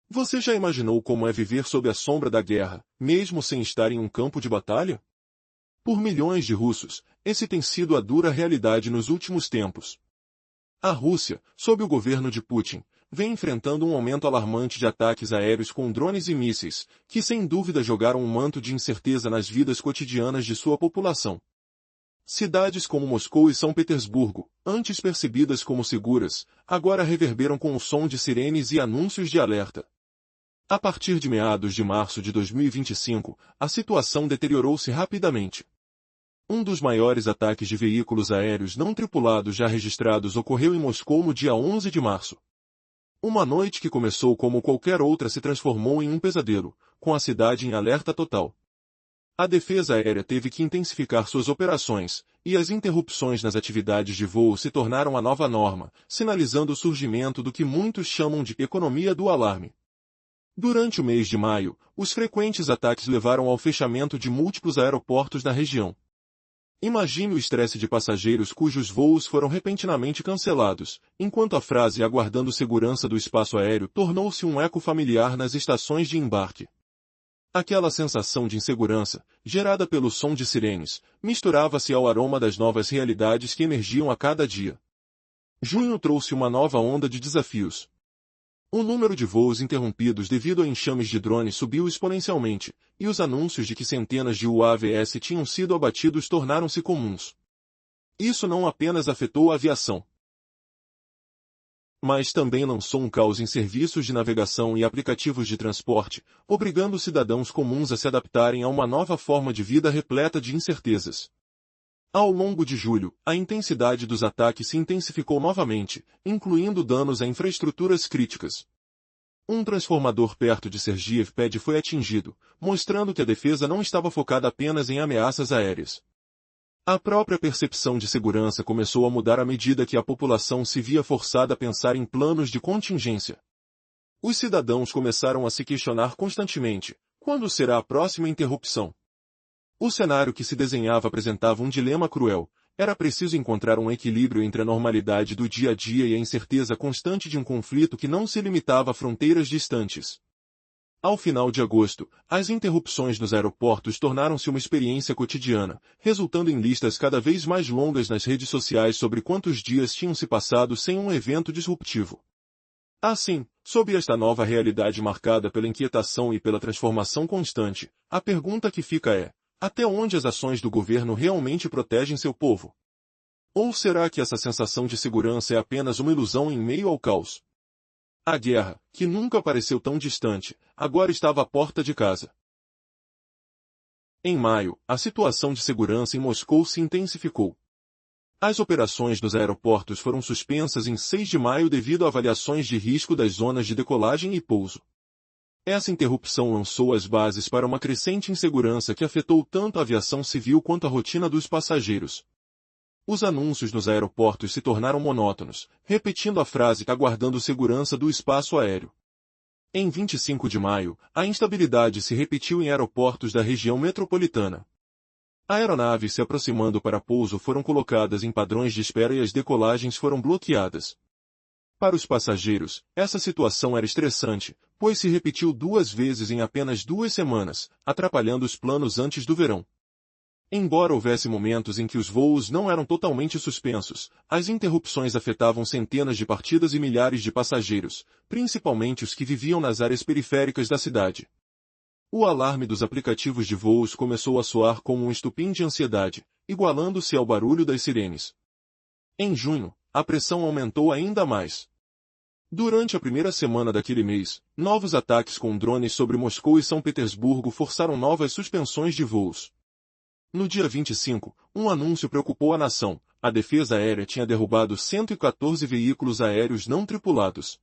Você já imaginou como é viver sob a sombra da guerra, mesmo sem estar em um campo de batalha? Por milhões de russos, esse tem sido a dura realidade nos últimos tempos. A Rússia, sob o governo de Putin, vem enfrentando um aumento alarmante de ataques aéreos com drones e mísseis, que sem dúvida jogaram um manto de incerteza nas vidas cotidianas de sua população. Cidades como Moscou e São Petersburgo, antes percebidas como seguras, agora reverberam com o som de sirenes e anúncios de alerta. A partir de meados de março de 2025, a situação deteriorou-se rapidamente. Um dos maiores ataques de veículos aéreos não tripulados já registrados ocorreu em Moscou no dia 11 de março. Uma noite que começou como qualquer outra se transformou em um pesadelo, com a cidade em alerta total. A defesa aérea teve que intensificar suas operações, e as interrupções nas atividades de voo se tornaram a nova norma, sinalizando o surgimento do que muitos chamam de economia do alarme. Durante o mês de maio, os frequentes ataques levaram ao fechamento de múltiplos aeroportos na região. Imagine o estresse de passageiros cujos voos foram repentinamente cancelados, enquanto a frase "aguardando segurança do espaço aéreo" tornou-se um eco familiar nas estações de embarque. Aquela sensação de insegurança, gerada pelo som de sirenes, misturava-se ao aroma das novas realidades que emergiam a cada dia. Junho trouxe uma nova onda de desafios. O número de voos interrompidos devido a enxames de drones subiu exponencialmente, e os anúncios de que centenas de UAVs tinham sido abatidos tornaram-se comuns. Isso não apenas afetou a aviação, mas também lançou um caos em serviços de navegação e aplicativos de transporte, obrigando cidadãos comuns a se adaptarem a uma nova forma de vida repleta de incertezas. Ao longo de julho, a intensidade dos ataques se intensificou novamente, incluindo danos a infraestruturas críticas. Um transformador perto de Sergipe foi atingido, mostrando que a defesa não estava focada apenas em ameaças aéreas. A própria percepção de segurança começou a mudar à medida que a população se via forçada a pensar em planos de contingência. Os cidadãos começaram a se questionar constantemente: quando será a próxima interrupção? O cenário que se desenhava apresentava um dilema cruel. Era preciso encontrar um equilíbrio entre a normalidade do dia a dia e a incerteza constante de um conflito que não se limitava a fronteiras distantes. Ao final de agosto, as interrupções nos aeroportos tornaram-se uma experiência cotidiana, resultando em listas cada vez mais longas nas redes sociais sobre quantos dias tinham se passado sem um evento disruptivo. Assim, sob esta nova realidade marcada pela inquietação e pela transformação constante, a pergunta que fica é: até onde as ações do governo realmente protegem seu povo? Ou será que essa sensação de segurança é apenas uma ilusão em meio ao caos? A guerra, que nunca pareceu tão distante, agora estava à porta de casa. Em maio, a situação de segurança em Moscou se intensificou. As operações dos aeroportos foram suspensas em 6 de maio devido a avaliações de risco das zonas de decolagem e pouso. Essa interrupção lançou as bases para uma crescente insegurança que afetou tanto a aviação civil quanto a rotina dos passageiros. Os anúncios nos aeroportos se tornaram monótonos, repetindo a frase "aguardando segurança do espaço aéreo". Em 25 de maio, a instabilidade se repetiu em aeroportos da região metropolitana. Aeronaves se aproximando para pouso foram colocadas em padrões de espera e as decolagens foram bloqueadas. Para os passageiros, essa situação era estressante, pois se repetiu 2 vezes em apenas 2 semanas, atrapalhando os planos antes do verão. Embora houvesse momentos em que os voos não eram totalmente suspensos, as interrupções afetavam centenas de partidas e milhares de passageiros, principalmente os que viviam nas áreas periféricas da cidade. O alarme dos aplicativos de voos começou a soar como um estupim de ansiedade, igualando-se ao barulho das sirenes. Em junho, a pressão aumentou ainda mais. Durante a primeira semana daquele mês, novos ataques com drones sobre Moscou e São Petersburgo forçaram novas suspensões de voos. No dia 25, um anúncio preocupou a nação: a defesa aérea tinha derrubado 114 veículos aéreos não tripulados.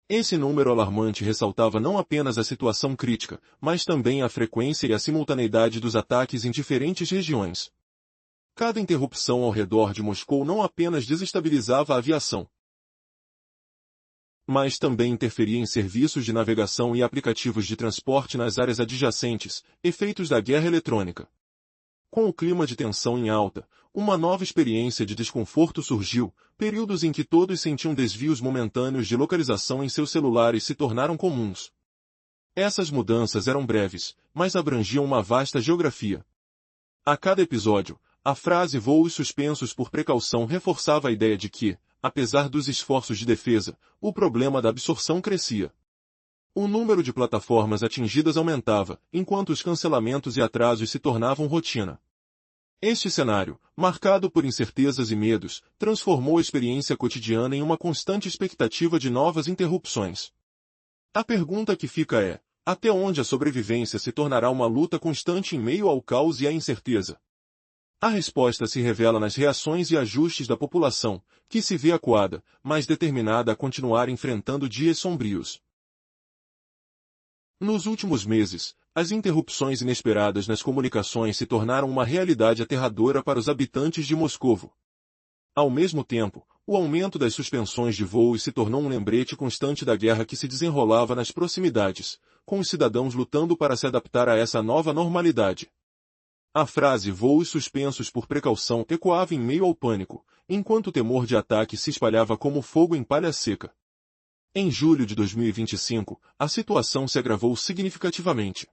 Esse número alarmante ressaltava não apenas a situação crítica, mas também a frequência e a simultaneidade dos ataques em diferentes regiões. Cada interrupção ao redor de Moscou não apenas desestabilizava a aviação, mas também interferia em serviços de navegação e aplicativos de transporte nas áreas adjacentes, efeitos da guerra eletrônica. Com o clima de tensão em alta, uma nova experiência de desconforto surgiu, períodos em que todos sentiam desvios momentâneos de localização em seus celulares se tornaram comuns. Essas mudanças eram breves, mas abrangiam uma vasta geografia. A cada episódio, a frase voos suspensos por precaução reforçava a ideia de que, apesar dos esforços de defesa, o problema da absorção crescia. O número de plataformas atingidas aumentava, enquanto os cancelamentos e atrasos se tornavam rotina. Este cenário, marcado por incertezas e medos, transformou a experiência cotidiana em uma constante expectativa de novas interrupções. A pergunta que fica é: até onde a sobrevivência se tornará uma luta constante em meio ao caos e à incerteza? A resposta se revela nas reações e ajustes da população, que se vê acuada, mas determinada a continuar enfrentando dias sombrios. Nos últimos meses, as interrupções inesperadas nas comunicações se tornaram uma realidade aterradora para os habitantes de Moscovo. Ao mesmo tempo, o aumento das suspensões de voos se tornou um lembrete constante da guerra que se desenrolava nas proximidades, com os cidadãos lutando para se adaptar a essa nova normalidade. A frase voos suspensos por precaução ecoava em meio ao pânico, enquanto o temor de ataque se espalhava como fogo em palha seca. Em julho de 2025, a situação se agravou significativamente.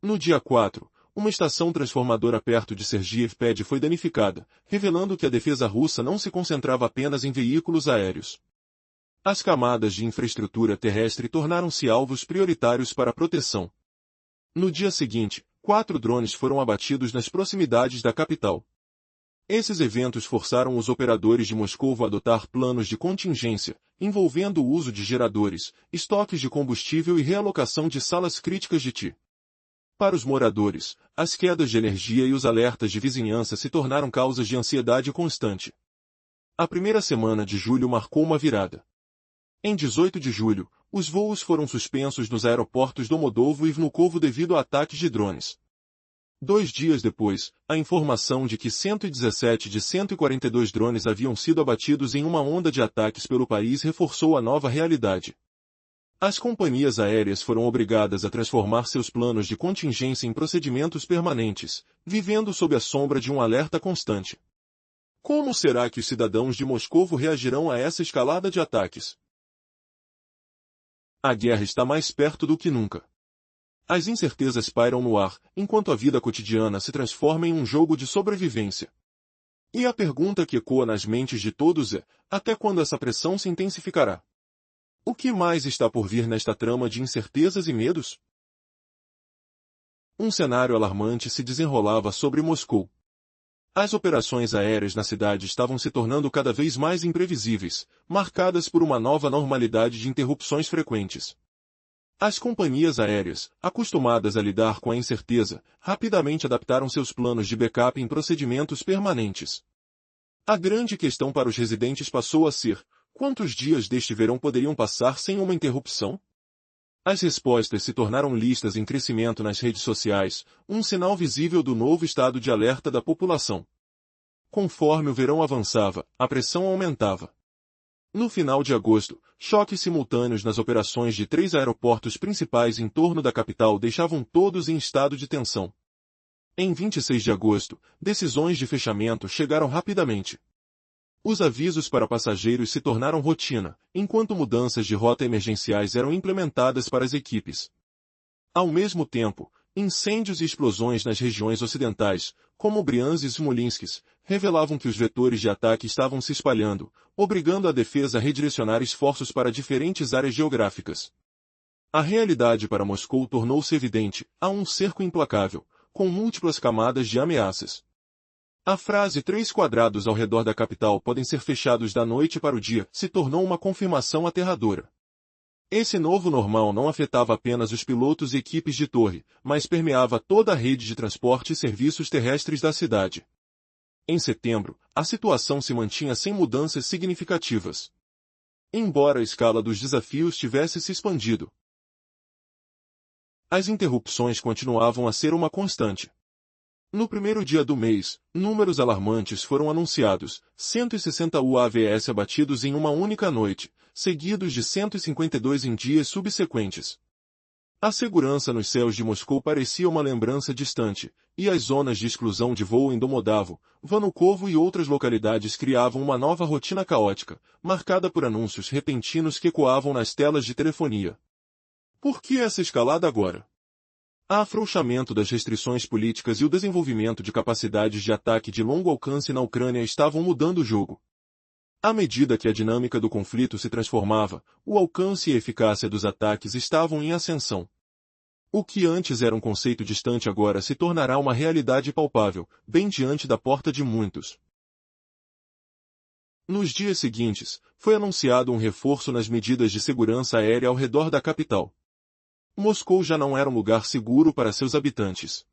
No dia 4, uma estação transformadora perto de Sergievped foi danificada, revelando que a defesa russa não se concentrava apenas em veículos aéreos. As camadas de infraestrutura terrestre tornaram-se alvos prioritários para a proteção. No dia seguinte, 4 drones foram abatidos nas proximidades da capital. Esses eventos forçaram os operadores de Moscou a adotar planos de contingência, envolvendo o uso de geradores, estoques de combustível e realocação de salas críticas de TI. Para os moradores, as quedas de energia e os alertas de vizinhança se tornaram causas de ansiedade constante. A primeira semana de julho marcou uma virada. Em 18 de julho, os voos foram suspensos nos aeroportos Domodedovo e Vnukovo devido a ataques de drones. 2 dias depois, a informação de que 117 de 142 drones haviam sido abatidos em uma onda de ataques pelo país reforçou a nova realidade. As companhias aéreas foram obrigadas a transformar seus planos de contingência em procedimentos permanentes, vivendo sob a sombra de um alerta constante. Como será que os cidadãos de Moscovo reagirão a essa escalada de ataques? A guerra está mais perto do que nunca. As incertezas pairam no ar, enquanto a vida cotidiana se transforma em um jogo de sobrevivência. E a pergunta que ecoa nas mentes de todos é: até quando essa pressão se intensificará? O que mais está por vir nesta trama de incertezas e medos? Um cenário alarmante se desenrolava sobre Moscou. As operações aéreas na cidade estavam se tornando cada vez mais imprevisíveis, marcadas por uma nova normalidade de interrupções frequentes. As companhias aéreas, acostumadas a lidar com a incerteza, rapidamente adaptaram seus planos de backup em procedimentos permanentes. A grande questão para os residentes passou a ser: quantos dias deste verão poderiam passar sem uma interrupção? As respostas se tornaram listas em crescimento nas redes sociais, um sinal visível do novo estado de alerta da população. Conforme o verão avançava, a pressão aumentava. No final de agosto, choques simultâneos nas operações de 3 aeroportos principais em torno da capital deixavam todos em estado de tensão. Em 26 de agosto, decisões de fechamento chegaram rapidamente. Os avisos para passageiros se tornaram rotina, enquanto mudanças de rota emergenciais eram implementadas para as equipes. Ao mesmo tempo, incêndios e explosões nas regiões ocidentais, como Briansk e Smolensk, revelavam que os vetores de ataque estavam se espalhando, obrigando a defesa a redirecionar esforços para diferentes áreas geográficas. A realidade para Moscou tornou-se evidente: há um cerco implacável, com múltiplas camadas de ameaças. A frase 3 quadrados ao redor da capital podem ser fechados da noite para o dia se tornou uma confirmação aterradora. Esse novo normal não afetava apenas os pilotos e equipes de torre, mas permeava toda a rede de transporte e serviços terrestres da cidade. Em setembro, a situação se mantinha sem mudanças significativas. Embora a escala dos desafios tivesse se expandido, as interrupções continuavam a ser uma constante. No primeiro dia do mês, números alarmantes foram anunciados: 160 UAVs abatidos em uma única noite, seguidos de 152 em dias subsequentes. A segurança nos céus de Moscou parecia uma lembrança distante, e as zonas de exclusão de voo em Domodedovo, Vnukovo e outras localidades criavam uma nova rotina caótica, marcada por anúncios repentinos que ecoavam nas telas de telefonia. Por que essa escalada agora? O afrouxamento das restrições políticas e o desenvolvimento de capacidades de ataque de longo alcance na Ucrânia estavam mudando o jogo. À medida que a dinâmica do conflito se transformava, o alcance e a eficácia dos ataques estavam em ascensão. O que antes era um conceito distante agora se tornará uma realidade palpável, bem diante da porta de muitos. Nos dias seguintes, foi anunciado um reforço nas medidas de segurança aérea ao redor da capital. Moscou já não era um lugar seguro para seus habitantes.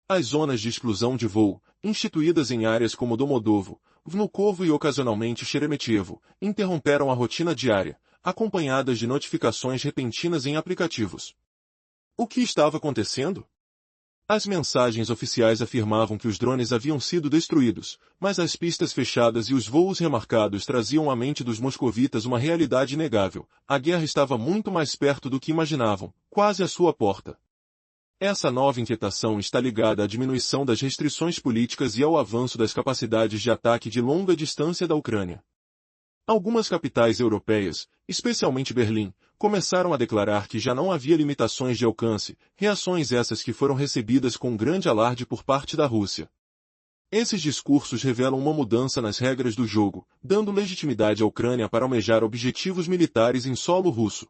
As zonas de exclusão de voo, instituídas em áreas como Domodedovo, Vnukovo e ocasionalmente Sheremetyevo, interromperam a rotina diária, acompanhadas de notificações repentinas em aplicativos. O que estava acontecendo? As mensagens oficiais afirmavam que os drones haviam sido destruídos, mas as pistas fechadas e os voos remarcados traziam à mente dos moscovitas uma realidade inegável: a guerra estava muito mais perto do que imaginavam, quase à sua porta. Essa nova inquietação está ligada à diminuição das restrições políticas e ao avanço das capacidades de ataque de longa distância da Ucrânia. Algumas capitais europeias, especialmente Berlim, começaram a declarar que já não havia limitações de alcance, reações essas que foram recebidas com grande alarde por parte da Rússia. Esses discursos revelam uma mudança nas regras do jogo, dando legitimidade à Ucrânia para almejar objetivos militares em solo russo.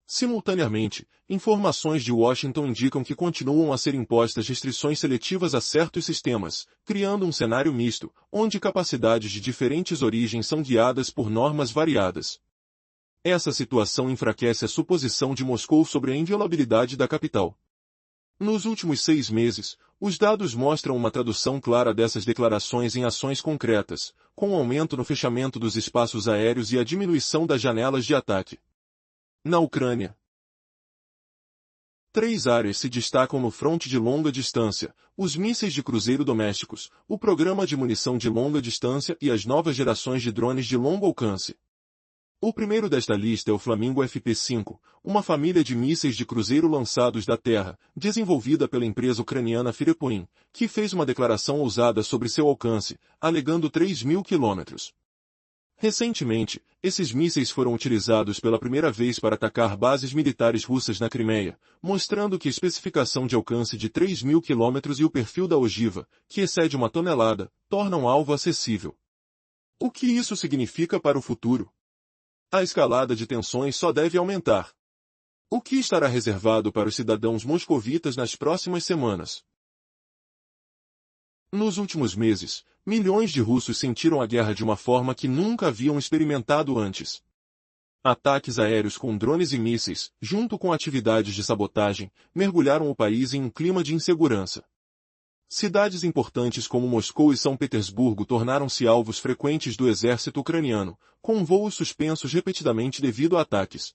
Simultaneamente, informações de Washington indicam que continuam a ser impostas restrições seletivas a certos sistemas, criando um cenário misto, onde capacidades de diferentes origens são guiadas por normas variadas. Essa situação enfraquece a suposição de Moscou sobre a inviolabilidade da capital. Nos últimos 6 meses, os dados mostram uma tradução clara dessas declarações em ações concretas, com um aumento no fechamento dos espaços aéreos e a diminuição das janelas de ataque. Na Ucrânia, 3 áreas se destacam no fronte de longa distância: os mísseis de cruzeiro domésticos, o programa de munição de longa distância e as novas gerações de drones de longo alcance. O primeiro desta lista é o Flamingo FP-5, uma família de mísseis de cruzeiro lançados da terra, desenvolvida pela empresa ucraniana Firepoin, que fez uma declaração ousada sobre seu alcance, alegando 3.000 quilômetros. Recentemente, esses mísseis foram utilizados pela primeira vez para atacar bases militares russas na Crimeia, mostrando que a especificação de alcance de 3.000 quilômetros e o perfil da ogiva, que excede 1 tonelada, tornam o alvo acessível. O que isso significa para o futuro? A escalada de tensões só deve aumentar. O que estará reservado para os cidadãos moscovitas nas próximas semanas? Nos últimos meses, milhões de russos sentiram a guerra de uma forma que nunca haviam experimentado antes. Ataques aéreos com drones e mísseis, junto com atividades de sabotagem, mergulharam o país em um clima de insegurança. Cidades importantes como Moscou e São Petersburgo tornaram-se alvos frequentes do exército ucraniano, com voos suspensos repetidamente devido a ataques.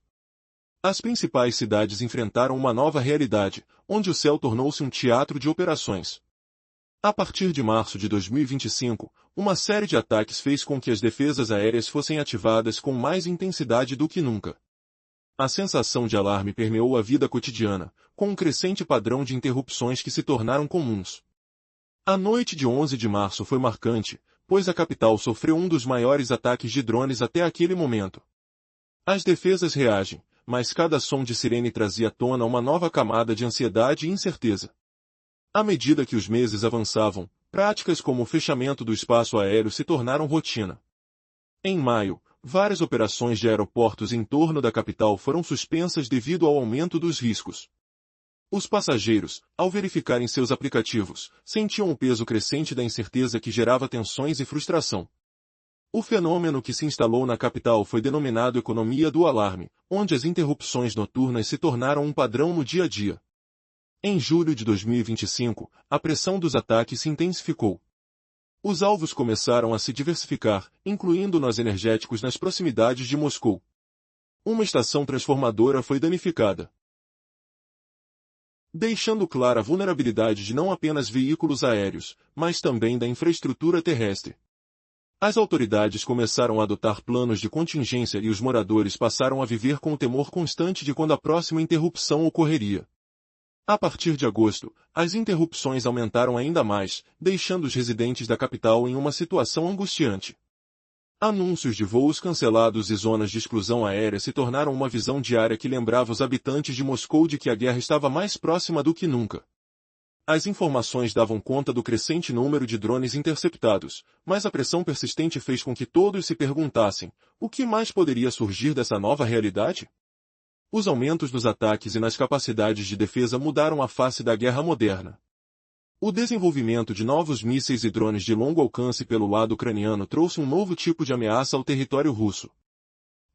As principais cidades enfrentaram uma nova realidade, onde o céu tornou-se um teatro de operações. A partir de março de 2025, uma série de ataques fez com que as defesas aéreas fossem ativadas com mais intensidade do que nunca. A sensação de alarme permeou a vida cotidiana, com um crescente padrão de interrupções que se tornaram comuns. A noite de 11 de março foi marcante, pois a capital sofreu um dos maiores ataques de drones até aquele momento. As defesas reagem, mas cada som de sirene trazia à tona uma nova camada de ansiedade e incerteza. À medida que os meses avançavam, práticas como o fechamento do espaço aéreo se tornaram rotina. Em maio, várias operações de aeroportos em torno da capital foram suspensas devido ao aumento dos riscos. Os passageiros, ao verificarem seus aplicativos, sentiam o peso crescente da incerteza que gerava tensões e frustração. O fenômeno que se instalou na capital foi denominado economia do alarme, onde as interrupções noturnas se tornaram um padrão no dia a dia. Em julho de 2025, a pressão dos ataques se intensificou. Os alvos começaram a se diversificar, incluindo nós energéticos nas proximidades de Moscou. Uma estação transformadora foi danificada, deixando clara a vulnerabilidade de não apenas veículos aéreos, mas também da infraestrutura terrestre. As autoridades começaram a adotar planos de contingência e os moradores passaram a viver com o temor constante de quando a próxima interrupção ocorreria. A partir de agosto, as interrupções aumentaram ainda mais, deixando os residentes da capital em uma situação angustiante. Anúncios de voos cancelados e zonas de exclusão aérea se tornaram uma visão diária que lembrava os habitantes de Moscou de que a guerra estava mais próxima do que nunca. As informações davam conta do crescente número de drones interceptados, mas a pressão persistente fez com que todos se perguntassem: o que mais poderia surgir dessa nova realidade? Os aumentos nos ataques e nas capacidades de defesa mudaram a face da guerra moderna. O desenvolvimento de novos mísseis e drones de longo alcance pelo lado ucraniano trouxe um novo tipo de ameaça ao território russo.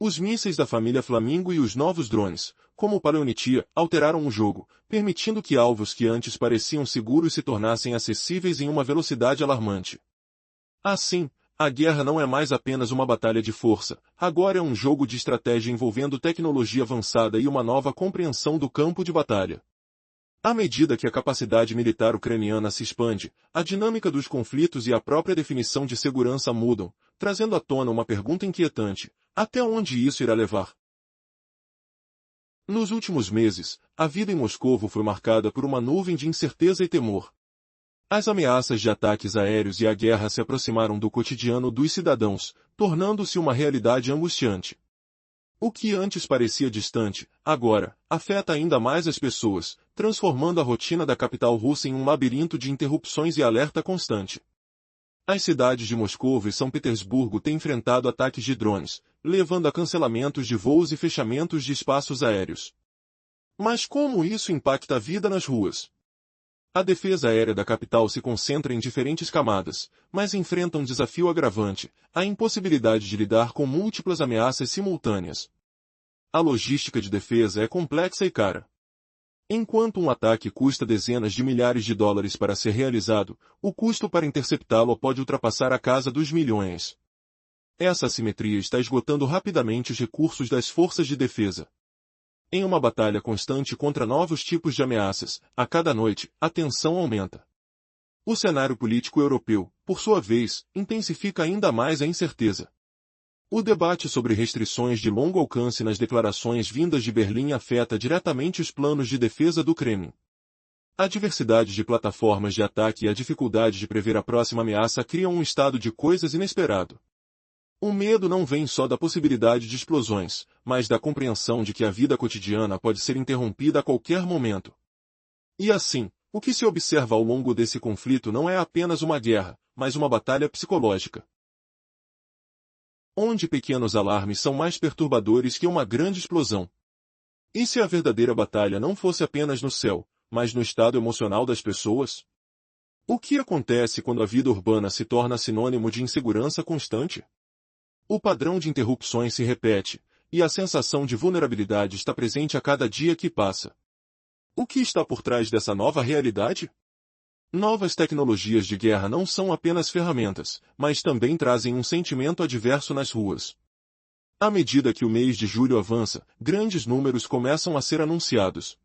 Os mísseis da família Flamingo e os novos drones, como o Paleonitia, alteraram o jogo, permitindo que alvos que antes pareciam seguros se tornassem acessíveis em uma velocidade alarmante. Assim, a guerra não é mais apenas uma batalha de força, agora é um jogo de estratégia envolvendo tecnologia avançada e uma nova compreensão do campo de batalha. À medida que a capacidade militar ucraniana se expande, a dinâmica dos conflitos e a própria definição de segurança mudam, trazendo à tona uma pergunta inquietante: até onde isso irá levar? Nos últimos meses, a vida em Moscovo foi marcada por uma nuvem de incerteza e temor. As ameaças de ataques aéreos e a guerra se aproximaram do cotidiano dos cidadãos, tornando-se uma realidade angustiante. O que antes parecia distante, agora, afeta ainda mais as pessoas, transformando a rotina da capital russa em um labirinto de interrupções e alerta constante. As cidades de Moscou e São Petersburgo têm enfrentado ataques de drones, levando a cancelamentos de voos e fechamentos de espaços aéreos. Mas como isso impacta a vida nas ruas? A defesa aérea da capital se concentra em diferentes camadas, mas enfrenta um desafio agravante: a impossibilidade de lidar com múltiplas ameaças simultâneas. A logística de defesa é complexa e cara. Enquanto um ataque custa dezenas de milhares de dólares para ser realizado, o custo para interceptá-lo pode ultrapassar a casa dos milhões. Essa assimetria está esgotando rapidamente os recursos das forças de defesa. Em uma batalha constante contra novos tipos de ameaças, a cada noite, a tensão aumenta. O cenário político europeu, por sua vez, intensifica ainda mais a incerteza. O debate sobre restrições de longo alcance nas declarações vindas de Berlim afeta diretamente os planos de defesa do Kremlin. A diversidade de plataformas de ataque e a dificuldade de prever a próxima ameaça criam um estado de coisas inesperado. O medo não vem só da possibilidade de explosões, mas da compreensão de que a vida cotidiana pode ser interrompida a qualquer momento. E assim, o que se observa ao longo desse conflito não é apenas uma guerra, mas uma batalha psicológica. Onde pequenos alarmes são mais perturbadores que uma grande explosão. E se a verdadeira batalha não fosse apenas no céu, mas no estado emocional das pessoas? O que acontece quando a vida urbana se torna sinônimo de insegurança constante? O padrão de interrupções se repete, e a sensação de vulnerabilidade está presente a cada dia que passa. O que está por trás dessa nova realidade? Novas tecnologias de guerra não são apenas ferramentas, mas também trazem um sentimento adverso nas ruas. À medida que o mês de julho avança, grandes números começam a ser anunciados.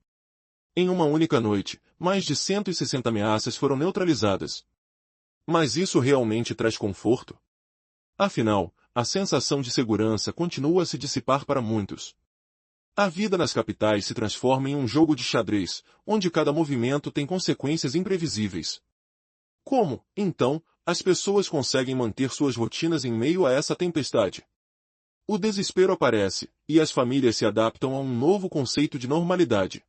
Em uma única noite, mais de 160 ameaças foram neutralizadas. Mas isso realmente traz conforto? Afinal, a sensação de segurança continua a se dissipar para muitos. A vida nas capitais se transforma em um jogo de xadrez, onde cada movimento tem consequências imprevisíveis. Como, então, as pessoas conseguem manter suas rotinas em meio a essa tempestade? O desespero aparece, e as famílias se adaptam a um novo conceito de normalidade.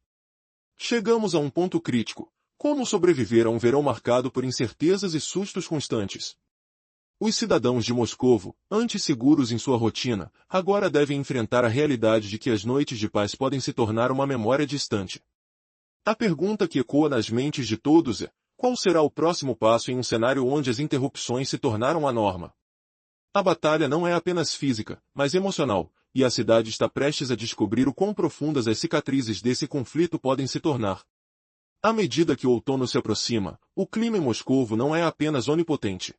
Chegamos a um ponto crítico: como sobreviver a um verão marcado por incertezas e sustos constantes? Os cidadãos de Moscovo, antes seguros em sua rotina, agora devem enfrentar a realidade de que as noites de paz podem se tornar uma memória distante. A pergunta que ecoa nas mentes de todos é: qual será o próximo passo em um cenário onde as interrupções se tornaram a norma? A batalha não é apenas física, mas emocional, e a cidade está prestes a descobrir o quão profundas as cicatrizes desse conflito podem se tornar. À medida que o outono se aproxima, o clima em Moscovo não é apenas onipotente,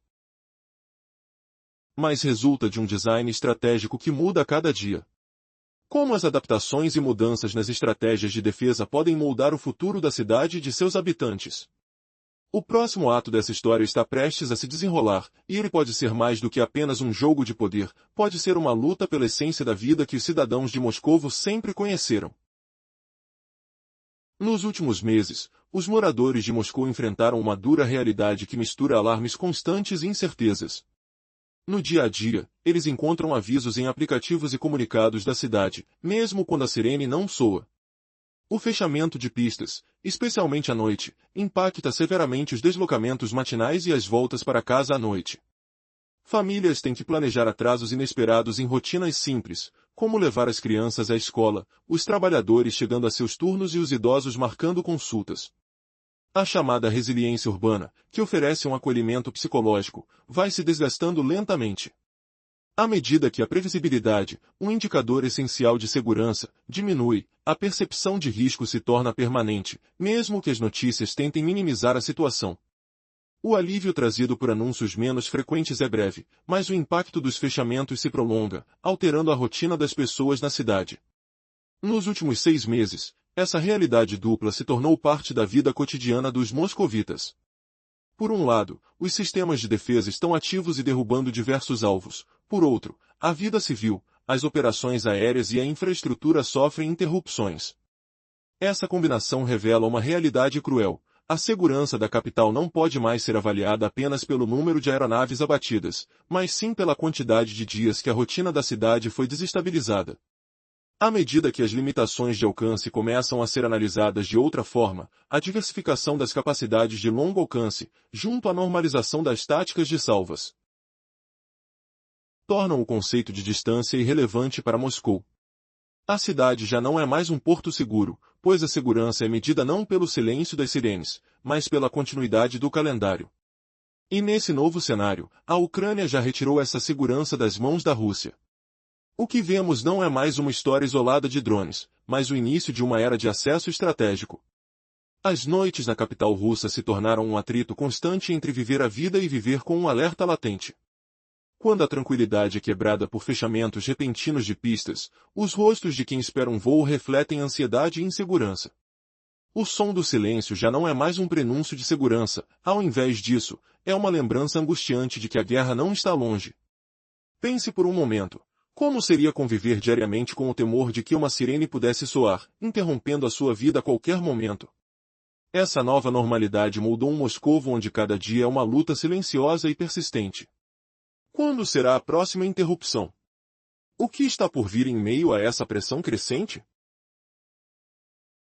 mas resulta de um design estratégico que muda a cada dia. Como as adaptações e mudanças nas estratégias de defesa podem moldar o futuro da cidade e de seus habitantes? O próximo ato dessa história está prestes a se desenrolar, e ele pode ser mais do que apenas um jogo de poder, pode ser uma luta pela essência da vida que os cidadãos de Moscovo sempre conheceram. Nos últimos meses, os moradores de Moscou enfrentaram uma dura realidade que mistura alarmes constantes e incertezas. No dia a dia, eles encontram avisos em aplicativos e comunicados da cidade, mesmo quando a sirene não soa. O fechamento de pistas, especialmente à noite, impacta severamente os deslocamentos matinais e as voltas para casa à noite. Famílias têm que planejar atrasos inesperados em rotinas simples, como levar as crianças à escola, os trabalhadores chegando a seus turnos e os idosos marcando consultas. A chamada resiliência urbana, que oferece um acolhimento psicológico, vai se desgastando lentamente. À medida que a previsibilidade, um indicador essencial de segurança, diminui, a percepção de risco se torna permanente, mesmo que as notícias tentem minimizar a situação. O alívio trazido por anúncios menos frequentes é breve, mas o impacto dos fechamentos se prolonga, alterando a rotina das pessoas na cidade. Nos últimos 6 meses, essa realidade dupla se tornou parte da vida cotidiana dos moscovitas. Por um lado, os sistemas de defesa estão ativos e derrubando diversos alvos. Por outro, a vida civil, as operações aéreas e a infraestrutura sofrem interrupções. Essa combinação revela uma realidade cruel. A segurança da capital não pode mais ser avaliada apenas pelo número de aeronaves abatidas, mas sim pela quantidade de dias que a rotina da cidade foi desestabilizada. À medida que as limitações de alcance começam a ser analisadas de outra forma, a diversificação das capacidades de longo alcance, junto à normalização das táticas de salvas, tornam o conceito de distância irrelevante para Moscou. A cidade já não é mais um porto seguro, pois a segurança é medida não pelo silêncio das sirenes, mas pela continuidade do calendário. E nesse novo cenário, a Ucrânia já retirou essa segurança das mãos da Rússia. O que vemos não é mais uma história isolada de drones, mas o início de uma era de acesso estratégico. As noites na capital russa se tornaram um atrito constante entre viver a vida e viver com um alerta latente. Quando a tranquilidade é quebrada por fechamentos repentinos de pistas, os rostos de quem espera um voo refletem ansiedade e insegurança. O som do silêncio já não é mais um prenúncio de segurança, ao invés disso, é uma lembrança angustiante de que a guerra não está longe. Pense por um momento. Como seria conviver diariamente com o temor de que uma sirene pudesse soar, interrompendo a sua vida a qualquer momento? Essa nova normalidade moldou um Moscovo onde cada dia é uma luta silenciosa e persistente. Quando será a próxima interrupção? O que está por vir em meio a essa pressão crescente?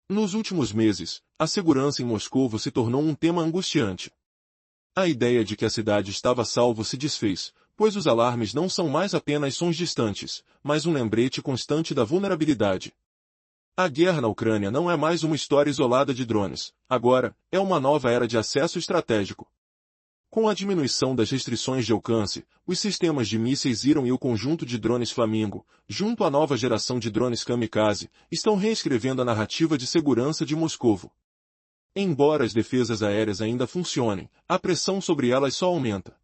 Nos últimos meses, a segurança em Moscovo se tornou um tema angustiante. A ideia de que a cidade estava a salvo se desfez, pois os alarmes não são mais apenas sons distantes, mas um lembrete constante da vulnerabilidade. A guerra na Ucrânia não é mais uma história isolada de drones, agora, é uma nova era de acesso estratégico. Com a diminuição das restrições de alcance, os sistemas de mísseis Iron e o conjunto de drones Flamingo, junto à nova geração de drones Kamikaze, estão reescrevendo a narrativa de segurança de Moscovo. Embora as defesas aéreas ainda funcionem, a pressão sobre elas só aumenta.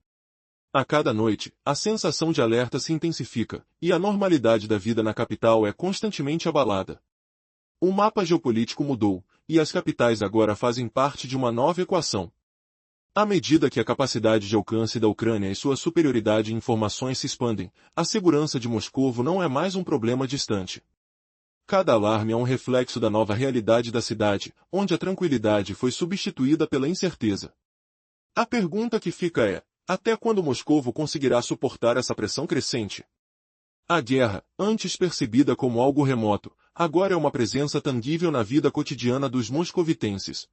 A cada noite, a sensação de alerta se intensifica, e a normalidade da vida na capital é constantemente abalada. O mapa geopolítico mudou, e as capitais agora fazem parte de uma nova equação. À medida que a capacidade de alcance da Ucrânia e sua superioridade em informações se expandem, a segurança de Moscovo não é mais um problema distante. Cada alarme é um reflexo da nova realidade da cidade, onde a tranquilidade foi substituída pela incerteza. A pergunta que fica é: até quando Moscovo conseguirá suportar essa pressão crescente? A guerra, antes percebida como algo remoto, agora é uma presença tangível na vida cotidiana dos moscovitenses.